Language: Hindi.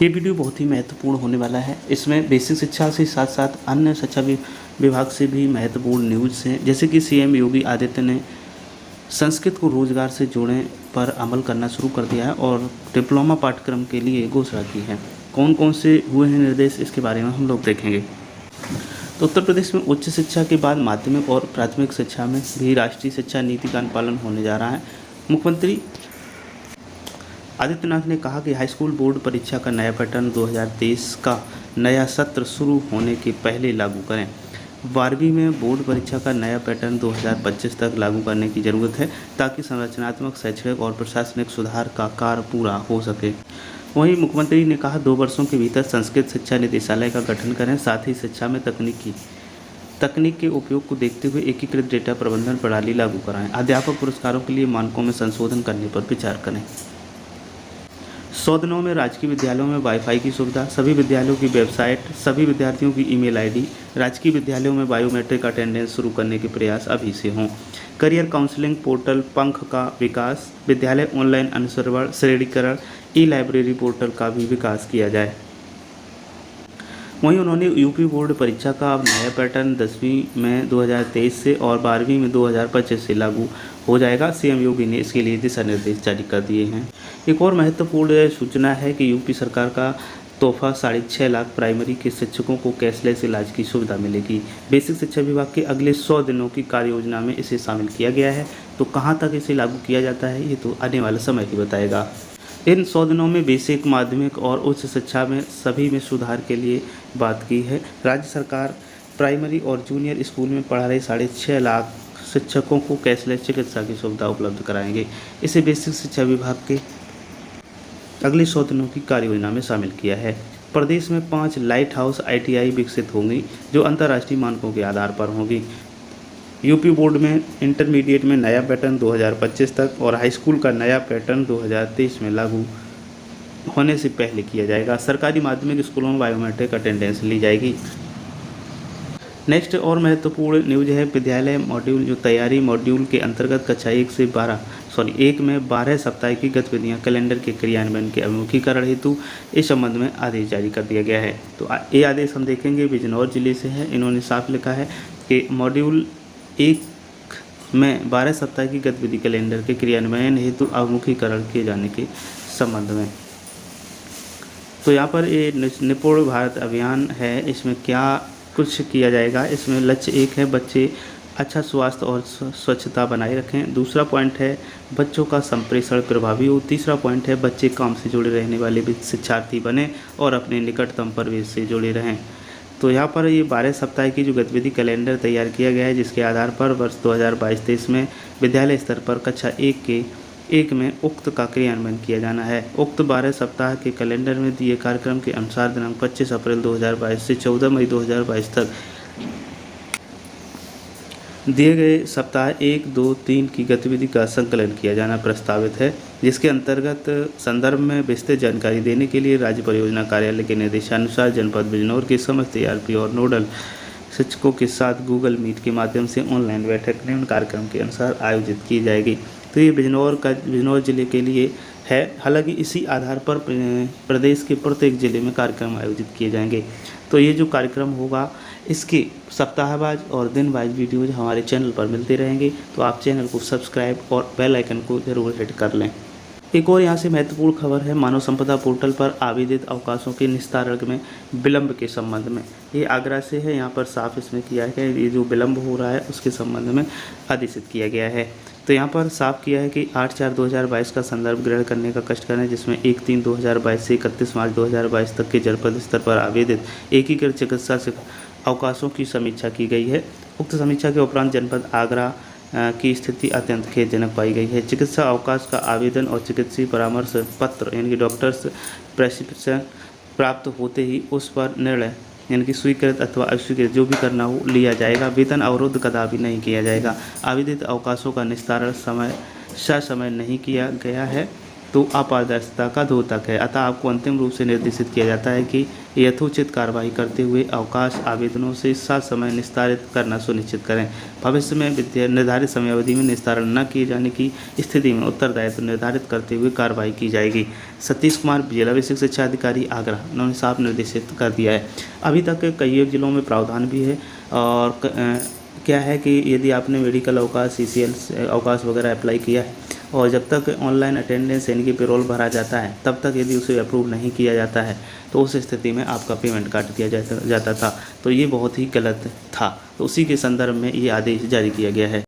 ये वीडियो बहुत ही महत्वपूर्ण होने वाला है। इसमें बेसिक शिक्षा से साथ साथ अन्य शिक्षा विभाग से भी महत्वपूर्ण न्यूज़ हैं, जैसे कि सीएम योगी आदित्य ने संस्कृत को रोजगार से जोड़ने पर अमल करना शुरू कर दिया है और डिप्लोमा पाठ्यक्रम के लिए घोषणा की है। कौन कौन से हुए हैं निर्देश, इसके बारे में हम लोग देखेंगे। तो उत्तर प्रदेश में उच्च शिक्षा के बाद माध्यमिक और प्राथमिक शिक्षा में भी राष्ट्रीय शिक्षा नीति का अनुपालन होने जा रहा है। मुख्यमंत्री आदित्यनाथ ने कहा कि हाईस्कूल बोर्ड परीक्षा का नया पैटर्न 2023 का नया सत्र शुरू होने के पहले लागू करें। 12वीं में बोर्ड परीक्षा का नया पैटर्न 2025 तक लागू करने की जरूरत है, ताकि संरचनात्मक, शैक्षणिक और प्रशासनिक सुधार का कार्य पूरा हो सके। वहीं मुख्यमंत्री ने कहा 2 वर्षों के भीतर संस्कृत शिक्षा निदेशालय का गठन करें, साथ ही शिक्षा में तकनीक के उपयोग को देखते हुए एकीकृत डेटा प्रबंधन प्रणाली लागू कराएं। अध्यापक पुरस्कारों के लिए मानकों में संशोधन करने पर विचार करें। 100 दिनों में राजकीय विद्यालयों में वाईफाई की सुविधा, सभी विद्यालयों की वेबसाइट, सभी विद्यार्थियों की ईमेल आईडी, राजकीय विद्यालयों में बायोमेट्रिक अटेंडेंस शुरू करने के प्रयास अभी से हों। करियर काउंसलिंग पोर्टल पंख का विकास, विद्यालय ऑनलाइन अनुश्रवण, श्रेणीकरण, ई लाइब्रेरी पोर्टल का भी विकास किया जाए। वहीं उन्होंने यूपी बोर्ड परीक्षा का अब नया पैटर्न 10वीं में 2023 से और 12वीं में 2025 से लागू हो जाएगा। सीएम योगी ने इसके लिए दिशा निर्देश जारी कर दिए हैं। एक और महत्वपूर्ण सूचना है कि यूपी सरकार का तोहफा 6.5 लाख प्राइमरी के शिक्षकों को कैशलेस इलाज की सुविधा मिलेगी। बेसिक शिक्षा विभाग के अगले 100 दिनों की कार्य योजना में इसे शामिल किया गया है। तो कहाँ तक इसे लागू किया जाता है, ये तो आने वाला समय ही बताएगा। इन 100 दिनों में बेसिक, माध्यमिक और उच्च शिक्षा में सभी में सुधार के लिए बात की है। राज्य सरकार प्राइमरी और जूनियर स्कूल में पढ़ा रहे 6.5 लाख शिक्षकों को कैशलेस चिकित्सा की सुविधा उपलब्ध कराएंगे। इसे बेसिक शिक्षा विभाग के अगले 100 दिनों की कार्य योजना में शामिल किया है। प्रदेश में 5 लाइट हाउस ITI विकसित होंगी, जो अंतर्राष्ट्रीय मानकों के आधार पर होंगी। यूपी बोर्ड में इंटरमीडिएट में नया पैटर्न 2025 तक और हाई स्कूल का नया पैटर्न 2023 में लागू होने से पहले किया जाएगा। सरकारी माध्यमिक स्कूलों में बायोमेट्रिक अटेंडेंस ली जाएगी। नेक्स्ट और महत्वपूर्ण न्यूज है विद्यालय मॉड्यूल, जो तैयारी मॉड्यूल के अंतर्गत कक्षा 1 में 12 सप्ताह की गतिविधियां कैलेंडर के क्रियान्वयन के अभिमुखीकरण हेतु इस संबंध में आदेश जारी कर दिया गया है। तो ये आदेश हम देखेंगे बिजनौर जिले से है। इन्होंने साफ लिखा है कि मॉड्यूल 1 में 12 सप्ताह की गतिविधि कैलेंडर के क्रियान्वयन हेतु अभिमुखीकरण किए जाने के संबंध में। तो यहाँ पर ये निपुण भारत अभियान है, इसमें क्या कुछ किया जाएगा। इसमें लक्ष्य 1 है बच्चे अच्छा स्वास्थ्य और स्वच्छता बनाए रखें। दूसरा पॉइंट है बच्चों का संप्रेषण प्रभावी हो। तीसरा पॉइंट है बच्चे काम से जुड़े रहने वाले शिक्षार्थी बने और अपने निकटतम परिवेश से जुड़े रहें। तो यहाँ पर ये 12 सप्ताह की जो गतिविधि कैलेंडर तैयार किया गया है, जिसके आधार पर वर्ष 2022-23 में विद्यालय स्तर पर कक्षा 1 में उक्त का क्रियान्वयन किया जाना है। उक्त 12 सप्ताह के कैलेंडर में दिए कार्यक्रम के अनुसार दिनांक 25 अप्रैल 2022 से 14 मई 2022 तक दिए गए सप्ताह 1, 2, 3 की गतिविधि का संकलन किया जाना प्रस्तावित है, जिसके अंतर्गत संदर्भ में विस्तृत जानकारी देने के लिए राज्य परियोजना कार्यालय के निर्देशानुसार जनपद बिजनौर के समस्त ARP और नोडल शिक्षकों के साथ गूगल मीट के माध्यम से ऑनलाइन बैठक निम्न कार्यक्रम के अनुसार आयोजित की जाएगी। तो ये बिजनौर जिले के लिए है। हालांकि इसी आधार पर प्रदेश के प्रत्येक जिले में कार्यक्रम आयोजित किए जाएंगे। तो ये जो कार्यक्रम होगा, इसके सप्ताहवार और दिन वाइज वीडियोज हमारे चैनल पर मिलते रहेंगे। तो आप चैनल को सब्सक्राइब और बेल आइकन को जरूर हिट कर लें। एक और यहाँ से महत्वपूर्ण खबर है मानव संपदा पोर्टल पर आवेदित अवकाशों के निस्तारण में विलंब के संबंध में। ये आगरा से है। यहाँ पर साफ इसमें किया है कि ये जो विलंब हो रहा है उसके संबंध में आदेशित किया गया है। तो यहाँ पर साफ किया है कि 8/4/2022 का संदर्भ ग्रहण करने का कष्ट करें, जिसमें 1/3/2022 से 31 मार्च 2022 तक के जनपद स्तर पर आवेदित एकीकृत चिकित्सा अवकाशों की समीक्षा की गई है। उक्त समीक्षा के उपरांत जनपद आगरा की स्थिति अत्यंत खेदजनक पाई गई है। चिकित्सा अवकाश का आवेदन और चिकित्सीय परामर्श पत्र यानी कि डॉक्टर्स प्रेस्क्रिप्शन प्राप्त होते ही उस पर निर्णय यानी कि स्वीकृत अथवा अस्वीकृत जो भी करना हो लिया जाएगा। वेतन अवरोध कदापि नहीं किया जाएगा। आवेदित अवकाशों का निस्तारण समय नहीं किया गया है तो अपारदर्शिता का द्योतक है। अतः आपको अंतिम रूप से निर्देशित किया जाता है कि यथोचित कार्रवाई करते हुए अवकाश आवेदनों से समय निस्तारित करना सुनिश्चित करें। भविष्य में निर्धारित समयावधि में निस्तारण न किए जाने की स्थिति में उत्तरदायित्व निर्धारित करते हुए कार्रवाई की जाएगी। सतीश कुमार, जिला विशिष्ट शिक्षा अधिकारी, आगरा, उन्होंने साफ निर्देशित कर दिया है। अभी तक कई जिलों में प्रावधान भी है और क्या है कि यदि आपने मेडिकल अवकाश, CCL अवकाश वगैरह अप्लाई किया है और जब तक ऑनलाइन अटेंडेंस यानी कि पेरोल भरा जाता है तब तक यदि उसे अप्रूव नहीं किया जाता है तो उस स्थिति में आपका पेमेंट काट दिया जाता था। तो ये बहुत ही गलत था। तो उसी के संदर्भ में ये आदेश जारी किया गया है।